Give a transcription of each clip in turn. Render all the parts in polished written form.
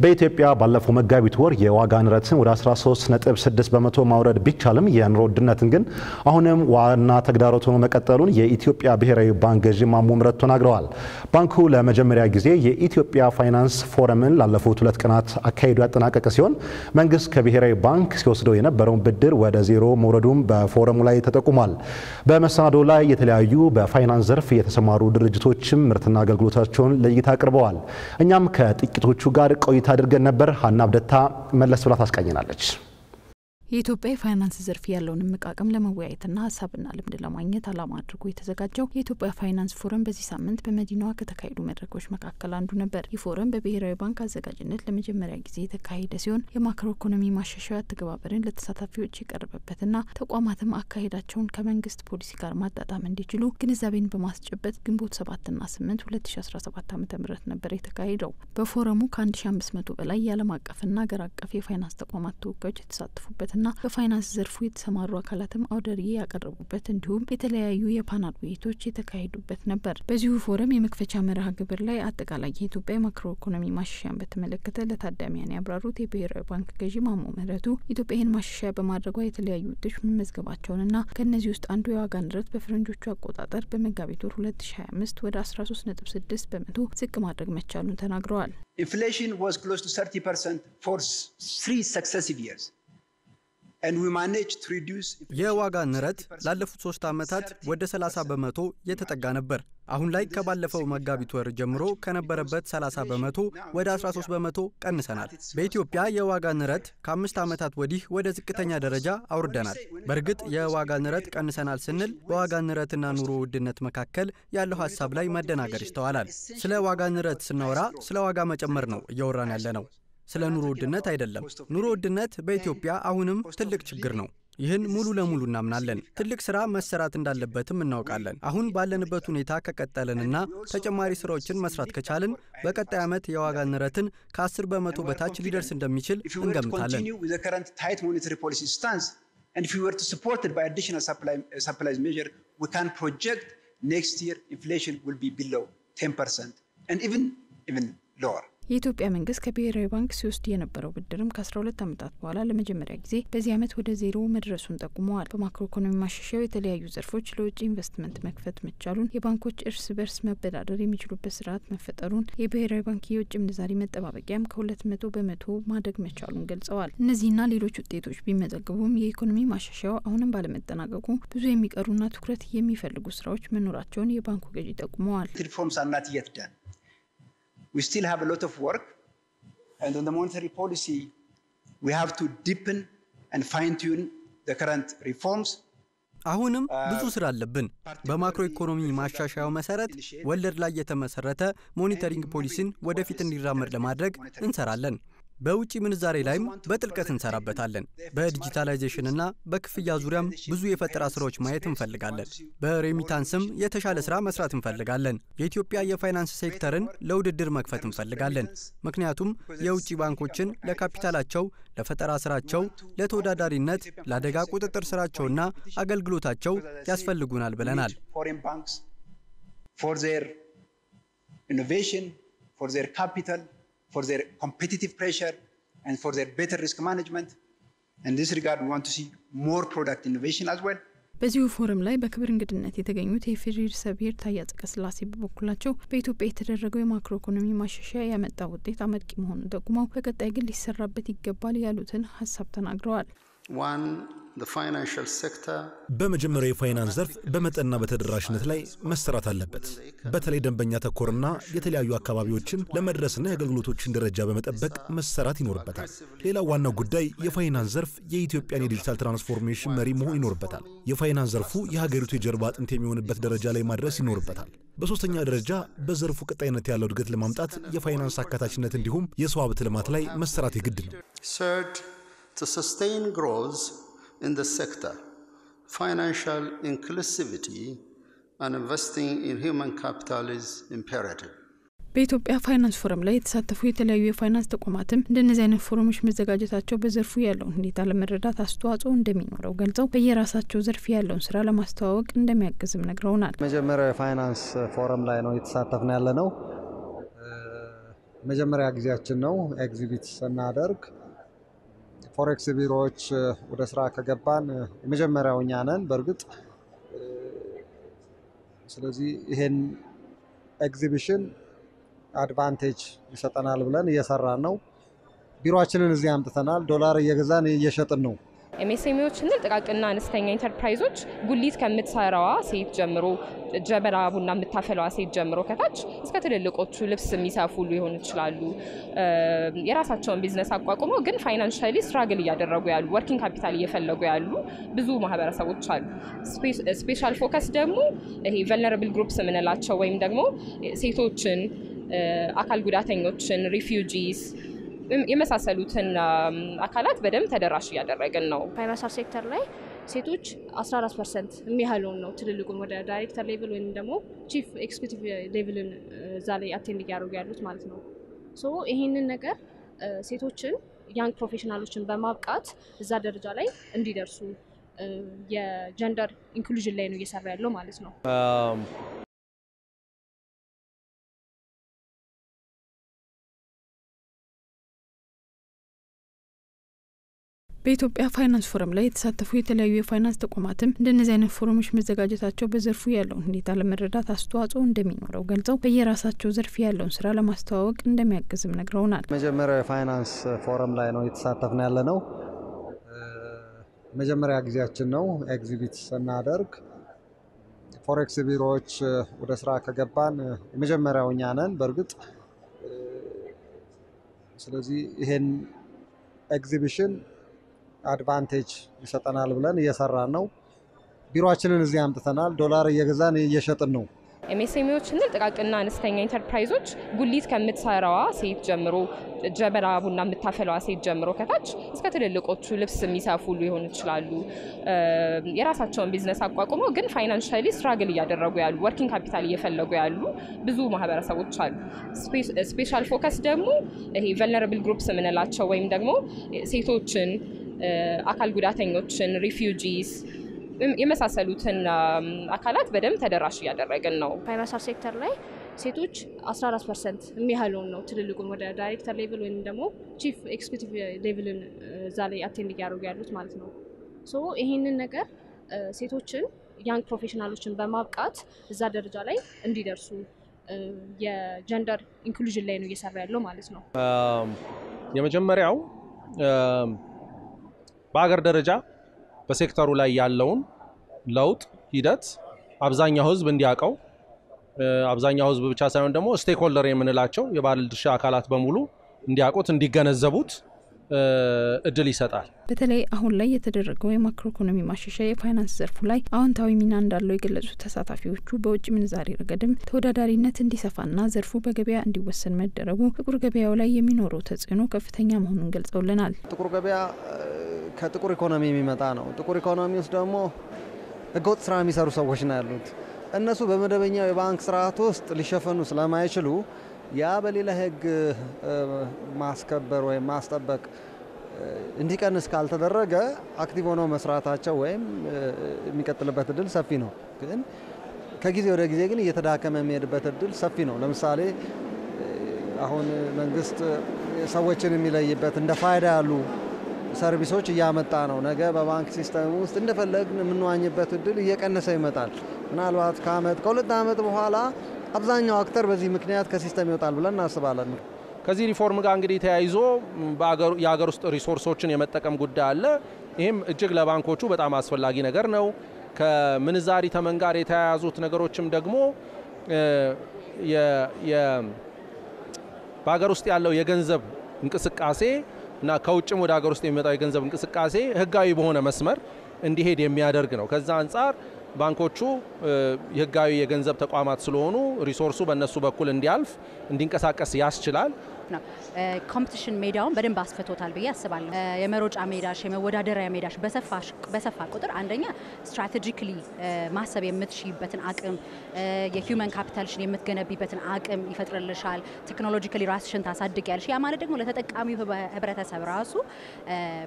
በኢትዮጵያ ባለፈው መጋቢት ወር የዋጋ ንረትን ወደ 13.6% ማውረድ ቢቻልም የኑሮ ውድነትን ግን አሁንም ዋና ተግዳሮት ሆኖ መቀጠሉን የኢትዮጵያ ብሔራዊ ባንክ ገዢ ማሞ ምህረቱ ተናግረዋል። ባንኩ ለመጀመሪያ ጊዜ የኢትዮጵያ ፋይናንስ ፎረምን ላለፉት 2 ቀናት አካሂዶ ያጠናቀቀ ሲሆን መንግስት ከብሔራዊ ባንክ ሲወስደው የነበረውን ብድር ወደ ዜሮ መውረዱም በፎረሙ ላይ ተጠቁሟል። በመሰናዶ ላይ የተለያዩ በፋይናንስ ዘርፍ የተሰማሩ ድርጅቶችም ምርትና አገልግሎታቸውን ለእይታ አቅርበዋል። እኛም ከጥቂቶቹ ጋር ቆይታ አድርገን ነበር። ሀና አብደታ መለስ ብላ ታስቃኘናለች። የኢትዮጵያ ፋይናንስ ዘርፍ ያለውን መቃቀም ለመወያየትና ሐሳብና ልምድ ለማግኘት ዓላማ አድርጎ የተዘጋጀው የኢትዮጵያ ፋይናንስ ፎረም በዚህ ሳምንት በመዲናዋ ከተካሄዱ መድረኮች መካከል አንዱ ነበር። የፎረም በብሔራዊ ባንክ አዘጋጅነት ለመጀመሪያ ጊዜ የተካሄደ ሲሆን የማክሮ ኢኮኖሚ ማሻሻያ ተግባበርን ለተሳታፊዎች የቀረበበትና ተቋማትም አካሄዳቸውን ከመንግስት ፖሊሲ ጋር ማጣጣም እንዲችሉ ግንዛቤን በማስጨበጥ ግንቦት 7 እና 8 2017 ዓ.ም ነበር የተካሄደው። በፎረሙ ከ1500 በላይ የዓለም አቀፍና ሀገር አቀፍ የፋይናንስ ተቋማት ተወካዮች የተሳተፉበት በፋይናንስ ዘርፉ የተሰማሩ አካላትም አውደሪ ያቀረቡበት እንዲሁም የተለያዩ የፓናል ውይይቶች የተካሄዱበት ነበር። በዚሁ ፎረም የመክፈቻ መርሃ ግብር ላይ አጠቃላይ የኢትዮጵያ ማክሮ ኢኮኖሚ ማሻሻያን በተመለከተ ለታዳሚያን ያብራሩት የብሔራዊ ባንክ ገዢ ማሞ ምህረቱ ኢትዮጵያ ይህን ማሻሻያ በማድረጓ የተለያዩ ውጤቶች መመዝገባቸውንና ከነዚህ ውስጥ አንዱ የዋጋ ንረት በፈረንጆቹ አቆጣጠር በመጋቢት ወር 2025 ወደ 13.6% ዝቅ ማድረግ መቻሉን ተናግረዋል። Inflation was close to 30% for 3 successive years. የዋጋ ንረት ላለፉት 3 ዓመታት ወደ 30% የተጠጋ ነበር። አሁን ላይ ከባለፈው መጋቢት ወር ጀምሮ ከነበረበት 30% ወደ 13% ቀንሰናል። በኢትዮጵያ የዋጋ ንረት ከ5 ዓመታት ወዲህ ወደ ዝቅተኛ ደረጃ አውርደናል። በእርግጥ የዋጋ ንረት ቀንሰናል ስንል በዋጋ ንረትና ኑሮ ውድነት መካከል ያለው ሐሳብ ላይ መደናገር ይስተዋላል። ስለ ዋጋ ንረት ስናወራ ስለ ዋጋ መጨመር ነው እያወራን ያለነው። ስለ ኑሮ ውድነት አይደለም። ኑሮ ውድነት በኢትዮጵያ አሁንም ትልቅ ችግር ነው። ይህን ሙሉ ለሙሉ እናምናለን። ትልቅ ስራ መሰራት እንዳለበትም እናውቃለን። አሁን ባለንበት ሁኔታ ከቀጠለንና ተጨማሪ ስራዎችን መስራት ከቻልን በቀጣይ ዓመት የዋጋ ንረትን ከ10% በታች ሊደርስ እንደሚችል እንገምታለን። የኢትዮጵያ መንግስት ከብሔራዊ ባንክ ሲወስድ የነበረው ብድርም ከ12 ዓመታት በኋላ ለመጀመሪያ ጊዜ በዚህ ዓመት ወደ ዜሮ መድረሱን ጠቁመዋል። በማክሮ ኢኮኖሚ ማሻሻያው የተለያዩ ዘርፎች ለውጭ ኢንቨስትመንት መክፈት መቻሉን፣ የባንኮች እርስ በርስ መበዳደር የሚችሉበት ስርዓት መፈጠሩን፣ የብሔራዊ ባንክ የውጭ ምንዛሪ መጠባበቂያም ከ200% ማደግ መቻሉን ገልጸዋል። እነዚህና ሌሎች ውጤቶች ቢመዘገቡም የኢኮኖሚ ማሻሻያው አሁንም ባለመጠናቀቁ ብዙ የሚቀሩና ትኩረት የሚፈልጉ ስራዎች መኖራቸውን የባንኩ ገዢ ጠቁመዋል። We still have a lot of work, and on the monetary policy we have to deepen and fine-tune the current reforms. አሁንም ብዙ ስራ አለብን። በማክሮ ኢኮኖሚ ማሻሻያው መሰረት ወለድ ላይ የተመሰረተ ሞኒተሪንግ ፖሊሲን ወደፊት እንዲራመድ ለማድረግ እንሰራለን። በውጪ ምንዛሬ ላይም በጥልቀት እንሰራበታለን። በዲጂታላይዜሽንና በክፍያ ዙሪያም ብዙ የፈጠራ ስራዎች ማየት እንፈልጋለን። በሬሚታንስም የተሻለ ስራ መስራት እንፈልጋለን። የኢትዮጵያ የፋይናንስ ሴክተርን ለውድድር መክፈት እንፈልጋለን። ምክንያቱም የውጪ ባንኮችን ለካፒታላቸው፣ ለፈጠራ ስራቸው፣ ለተወዳዳሪነት፣ ለአደጋ ቁጥጥር ስራቸውና አገልግሎታቸው ያስፈልጉናል ብለናል። For their innovation, for their capital, for their competitive pressure, and for their better risk management. In this regard, we want to see more product innovation as well. በዚሁ ፎረም ላይ በክብር እንግድነት የተገኙት የፌዴራል ሰብሔር ታዬ አጽቀሥላሴ በበኩላቸው በኢትዮጵያ የተደረገው የማክሮ ኢኮኖሚ ማሻሻያ ያመጣ ውጤት አመርቂ መሆኑን ጠቁመው በቀጣይ ግን ሊሰራበት ይገባል ያሉትን ሐሳብ ተናግረዋል። በመጀመሪያ የፋይናንስ ዘርፍ በመጠንና በተደራሽነት ላይ መሰራት አለበት። በተለይ ደንበኛ ተኮርና የተለያዩ አካባቢዎችን ለመድረስና የአገልግሎቶችን ደረጃ በመጠበቅ መሰራት ይኖርበታል። ሌላው ዋናው ጉዳይ የፋይናንስ ዘርፍ የኢትዮጵያን የዲጂታል ትራንስፎርሜሽን መሪ መሆን ይኖርበታል። የፋይናንስ ዘርፉ የሀገሪቱ የጀርባ አጥንት የሚሆንበት ደረጃ ላይ ማድረስ ይኖርበታል። በሶስተኛ ደረጃ በዘርፉ ቀጣይነት ያለው እድገት ለማምጣት የፋይናንስ አካታችነት እንዲሁም የሰው ሀብት ልማት ላይ መሰራት የግድ ነው። To sustain growth in the sector, financial inclusivity and investing in human capital is imperative. በኢትዮጵያ ፋይናንስ ፎረም ላይ የተሳተፉ የተለያዩ የፋይናንስ ተቋማትም እንደነዚህ አይነት ፎረሞች መዘጋጀታቸው በዘርፉ ያለውን ሁኔታ ለመረዳት አስተዋጽኦ እንደሚኖረው ገልጸው በየራሳቸው ዘርፍ ያለውን ስራ ለማስተዋወቅ እንደሚያግዝም ነግረውናል። መጀመሪያ የፋይናንስ ፎረም ላይ ነው የተሳተፍን ያለነው። መጀመሪያ ጊዜያችን ነው ኤግዚቢት ስናደርግ ፎሬክስ ቢሮዎች ወደ ስራ ከገባን የመጀመሪያው እኛ ነን በእርግጥ ስለዚህ ይሄን ኤግዚቢሽን አድቫንቴጅ ይሰጠናል ብለን እየሰራን ነው ቢሮአችንን እዚህ አምጥተናል ዶላር እየገዛን እየሸጥን ነው ኤምኤስኤምኢዎችና ጥቃቅንና አነስተኛ ኢንተርፕራይዞች ጉሊት ከምትሰራዋ ሴት ጀምሮ ጀበና ቡና የምታፈላዋ ሴት ጀምሮ ከታች እስከ ትልልቆቹ ልብስ የሚሰፉ ሊሆኑ ይችላሉ የራሳቸውን ቢዝነስ አቋቁመው ግን ፋይናንሻሊ ስትራግል እያደረጉ ያሉ ወርኪንግ ካፒታል እየፈለጉ ያሉ ብዙ ማህበረሰቦች አሉ ስፔሻል ፎከስ ደግሞ ይሄ ቨልነራብል ግሩፕስ የምንላቸው ወይም ደግሞ ሴቶችን አካል ጉዳተኞችን ሪፊውጂስ የመሳሰሉትን አካላት በደም ተደራሽ ያደረገን ነው ፋይናንሻል ሴክተር ላይ ሴቶች 14% የሚያህሉን ነው ትልልቁን ወደ ዳይሬክተር ሌቭል ወይም ደግሞ ቺፍ ኤክስኪዩቲቭ ሌቭልን እዛ ላይ አቴንድ ያደርጉ ያሉት ማለት ነው ሶ ይሄንን ነገር ሴቶችን ያንግ ፕሮፌሽናሎችን በማብቃት እዛ ደረጃ ላይ እንዲደርሱ የጀንደር ኢንክሉዥን ላይ ነው እየሰራ ያለው ማለት ነው በኢትዮጵያ ፋይናንስ ፎረም ላይ የተሳተፉ የተለያዩ የፋይናንስ ተቋማትም እንደነዚህ አይነት ፎረሞች መዘጋጀታቸው በዘርፉ ያለውን ሁኔታ ለመረዳት አስተዋጽኦ እንደሚኖረው ገልጸው በየራሳቸው ዘርፍ ያለውን ስራ ለማስተዋወቅ እንደሚያግዝም ነግረውናል። መጀመሪያው የፋይናንስ ፎረም ላይ ነው የተሳተፍን ያለ ነው። መጀመሪያ ጊዜያችን ነው ኤግዚቢት ስናደርግ ፎሬክስ ቢሮዎች ወደ ስራ ከገባን የመጀመሪያው እኛ ነን በእርግጥ ስለዚህ ይሄን ኤግዚቢሽን አድቫንቴጅ ይሰጠናል ብለን እየሰራን ነው ቢሮአችንን እዚህ አምጥተናል ዶላር እየገዛን እየሸጥን ነው ኤምኤስኤምኢዎችና ጥቃቅንና አነስተኛ ኢንተርፕራይዞች ጉሊት ከምትሰራዋ ሴት ጀምሮ ጀበና ቡና የምታፈላዋ ሴት ጀምሮ ከታች እስከ ትልልቆቹ ልብስ የሚሰፉ ሊሆኑ ይችላሉ የራሳቸውን ቢዝነስ አቋቁመው ግን ፋይናንሻሊ ስትራግል እያደረጉ ያሉ ወርኪንግ ካፒታል እየፈለጉ ያሉ ብዙ ማህበረሰቦች አሉ ስፔሻል ፎከስ ደግሞ ይሄ ቨልነራብል ግሩፕስ የምንላቸው ወይም ደግሞ ሴቶችን አካል ጉዳተኞችን ሪፊውጂስ የመሳሰሉትን አካላት በደም ተደራሽ ያደረገን ነው ፋይናንሻል ሴክተር ላይ ሴቶች 14% የሚያህሉን ነው ትልልቁን ወደ ዳይሬክተር ሌቭል ወይም ደግሞ ቺፍ ኤክስኪዩቲቭ ሌቭልን እዛ ላይ አቴንድ ያደርጉ ያሉት ማለት ነው ሶ ይሄንን ነገር ሴቶችን ያንግ ፕሮፌሽናሎችን በማብቃት እዛ ደረጃ ላይ እንዲደርሱ የጀንደር ኢንክሉዥን ላይ ነው እየሰራ ያለው ማለት ነው የመጀመሪያው በአገር ደረጃ በሴክተሩ ላይ ያለውን ለውጥ ሂደት አብዛኛው ህዝብ እንዲያቀው አብዛኛው ህዝብ ብቻ ሳይሆን ደግሞ ስቴክሆልደር የምንላቸው የባለድርሻ አካላት በሙሉ እንዲያቁት እንዲገነዘቡት እድል ይሰጣል በተለይ አሁን ላይ የተደረገው የማክሮ ኢኮኖሚ ማሻሻያ የፋይናንስ ዘርፉ ላይ አዎንታዊ ሚና እንዳለው የገለጹት ተሳታፊዎቹ በውጭ ምንዛሬ ረገድም ተወዳዳሪነት እንዲሰፋና ዘርፉ በገበያ እንዲወሰን መደረጉ ጥቁር ገበያው ላይ የሚኖረው ተጽዕኖ ከፍተኛ መሆኑን ገልጸውልናል ጥቁር ገበያ ከጥቁር ኢኮኖሚ የሚመጣ ነው ጥቁር ኢኮኖሚ ውስጥ ደግሞ ህገወጥ ስራ የሚሰሩ ሰዎች ነው ያሉት እነሱ በመደበኛው የባንክ ስርዓት ውስጥ ሊሸፈኑ ስለማይችሉ ያ በሌላ ህግ ማስከበር ወይም ማስጠበቅ እንዲቀንስ ካልተደረገ አክቲቭ ሆነው መስራታቸው ወይም የሚቀጥልበት እድል ሰፊ ነው ግን ከጊዜ ወደ ጊዜ ግን እየተዳከመ የሚሄድበት እድል ሰፊ ነው ለምሳሌ አሁን መንግስት ሰዎችን የሚለይበት እንደ ፋይዳ ያሉ ሰርቪሶች እያመጣ ነው ነገ በባንክ ሲስተም ውስጥ እንደፈለግን የምንዋኝበት እድል እየቀነሰ ይመጣል ምናልባት ከአመት ከሁለት አመት በኋላ አብዛኛው አክተር በዚህ ምክንያት ከሲስተም ይወጣል ብለን እናስባለን ከዚህ ሪፎርም ጋር እንግዲህ ተያይዞ የሀገር ውስጥ ሪሶርሶችን የመጠቀም ጉዳይ አለ ይህም እጅግ ለባንኮቹ በጣም አስፈላጊ ነገር ነው ከምንዛሪ ተመን ጋር የተያያዙት ነገሮችም ደግሞ በሀገር ውስጥ ያለው የገንዘብ እንቅስቃሴ እና ከውጭም ወደ ሀገር ውስጥ የሚመጣው የገንዘብ እንቅስቃሴ ህጋዊ በሆነ መስመር እንዲሄድ የሚያደርግ ነው ከዛ አንጻር ባንኮቹ የህጋዊ የገንዘብ ተቋማት ስለሆኑ ሪሶርሱ በእነሱ በኩል እንዲያልፍ እንዲንቀሳቀስ ያስችላል ኮምፒቲሽን ሜዳውን በደንብ አስፈቶታል ብዬ አስባለሁ የመሮጫ ሜዳሽ የመወዳደሪያ ሜዳሽ በሰፋ ቁጥር አንደኛ ስትራቴጂካሊ ማሰብ የምትሽይበትን አቅም የሂውመን ካፒታልሽን የምትገነቢበትን አቅም ይፈጥርልሻል ቴክኖሎጂካሊ ራስሽን ታሳድጊያለሽ ያ ማለት ደግሞ ለተጠቃሚው ህብረተሰብ ራሱ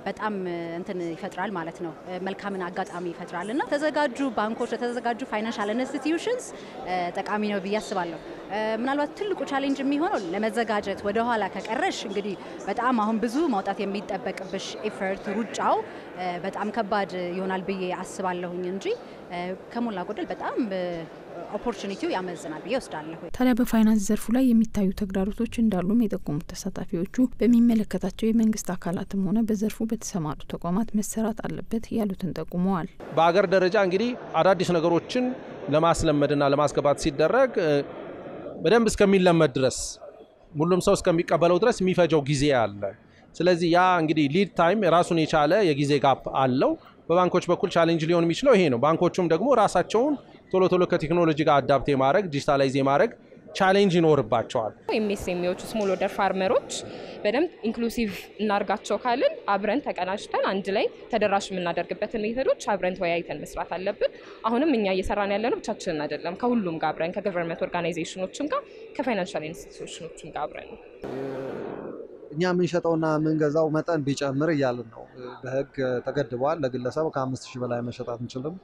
በጣም እንትን ይፈጥራል ማለት ነው መልካምን አጋጣሚ ይፈጥራልና ተዘጋጁ ባንኮች ተዘጋጁ ፋይናንሻል ኢንስቲትዩሽንስ ጠቃሚ ነው ብዬ አስባለሁ ምናልባት ትልቁ ቻሌንጅ የሚሆነው ለመዘጋጀት ወደ ኋላ ከቀረሽ እንግዲህ በጣም አሁን ብዙ ማውጣት የሚጠበቅብሽ ኤፈርት ሩጫው በጣም ከባድ ይሆናል ብዬ አስባለሁኝ እንጂ ከሞላ ጎደል በጣም ኦፖርቹኒቲው ያመዝናል ብዬ ወስዳለሁ። ታዲያ በፋይናንስ ዘርፉ ላይ የሚታዩ ተግዳሮቶች እንዳሉም የጠቆሙት ተሳታፊዎቹ በሚመለከታቸው የመንግስት አካላትም ሆነ በዘርፉ በተሰማሩ ተቋማት መሰራት አለበት ያሉትን ጠቁመዋል። በአገር ደረጃ እንግዲህ አዳዲስ ነገሮችን ለማስለመድና ለማስገባት ሲደረግ በደንብ እስከሚለመድ ድረስ ሁሉም ሰው እስከሚቀበለው ድረስ የሚፈጀው ጊዜ አለ። ስለዚህ ያ እንግዲህ ሊድ ታይም የራሱን የቻለ የጊዜ ጋፕ አለው። በባንኮች በኩል ቻሌንጅ ሊሆን የሚችለው ይሄ ነው። ባንኮቹም ደግሞ ራሳቸውን ቶሎ ከቴክኖሎጂ ጋር አዳፕት የማድረግ ዲጂታላይዝ የማድረግ ቻሌንጅ ይኖርባቸዋል። ኤምኤስኤምኢዎች ስሞል ኦርደር ፋርመሮች በደንብ ኢንክሉሲቭ እናርጋቸው ካልን አብረን ተቀናጅተን አንድ ላይ ተደራሽ የምናደርግበትን ሜቶዶች አብረን ተወያይተን መስራት አለብን። አሁንም እኛ እየሰራን ያለነው ብቻችንን አይደለም፣ ከሁሉም ጋር አብረን ከገቨርንመንት ኦርጋናይዜሽኖችም ጋር ከፋይናንሻል ኢንስቲትዩሽኖችም ጋር አብረን ነው። እኛ የምንሸጠውና የምንገዛው መጠን ቢጨምር እያልን ነው። በህግ ተገድቧል። ለግለሰብ ከ5000 በላይ መሸጥ አንችልም።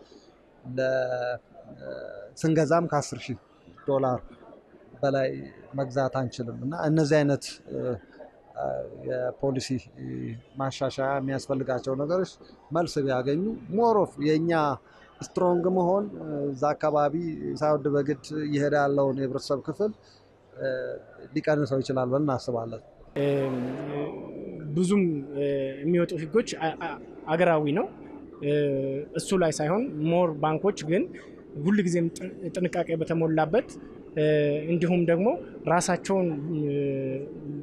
ስንገዛም ከ10000 በላይ መግዛት አንችልም እና እነዚህ አይነት የፖሊሲ ማሻሻያ የሚያስፈልጋቸው ነገሮች መልስ ቢያገኙ ሞር ኦፍ የኛ ስትሮንግ መሆን እዛ አካባቢ ሳይወድ በግድ እየሄደ ያለውን የህብረተሰብ ክፍል ሊቀንሰው ይችላል ብለን እናስባለን። ብዙም የሚወጡ ህጎች አገራዊ ነው። እሱ ላይ ሳይሆን ሞር ባንኮች ግን ሁልጊዜም ጥንቃቄ በተሞላበት እንዲሁም ደግሞ ራሳቸውን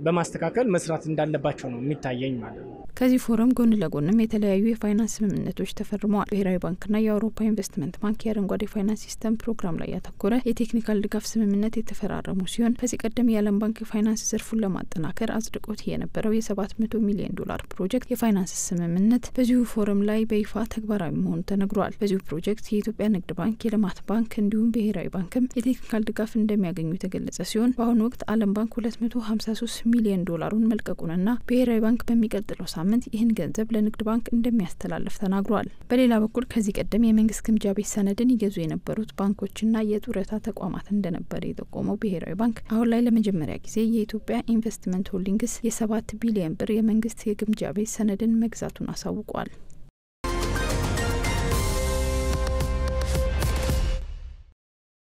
በማስተካከል መስራት እንዳለባቸው ነው የሚታየኝ ማለት ነው። ከዚህ ፎረም ጎን ለጎንም የተለያዩ የፋይናንስ ስምምነቶች ተፈርመዋል። ብሔራዊ ባንክና የአውሮፓ ኢንቨስትመንት ባንክ የአረንጓዴ ፋይናንስ ሲስተም ፕሮግራም ላይ ያተኮረ የቴክኒካል ድጋፍ ስምምነት የተፈራረሙ ሲሆን ከዚህ ቀደም የዓለም ባንክ የፋይናንስ ዘርፉን ለማጠናከር አጽድቆት የነበረው የ$700 ሚሊዮን ፕሮጀክት የፋይናንስ ስምምነት በዚሁ ፎረም ላይ በይፋ ተግባራዊ መሆኑ ተነግሯል። በዚሁ ፕሮጀክት የኢትዮጵያ ንግድ ባንክ፣ የልማት ባንክ እንዲሁም ብሔራዊ ባንክም የቴክኒካል ድጋፍ እንደሚያገኙ የተገለጸ ሲሆን በአሁኑ ወቅት ዓለም ባንክ $253 ሚሊዮን መልቀቁንና ብሔራዊ ባንክ በሚቀጥለው ሳምንት ይህን ገንዘብ ለንግድ ባንክ እንደሚያስተላልፍ ተናግሯል። በሌላ በኩል ከዚህ ቀደም የመንግስት ግምጃ ቤት ሰነድን ይገዙ የነበሩት ባንኮችና የጡረታ ተቋማት እንደነበረ የጠቆመው ብሔራዊ ባንክ አሁን ላይ ለመጀመሪያ ጊዜ የኢትዮጵያ ኢንቨስትመንት ሆልዲንግስ የ7 ቢሊዮን ብር የመንግስት የግምጃ ቤት ሰነድን መግዛቱን አሳውቋል።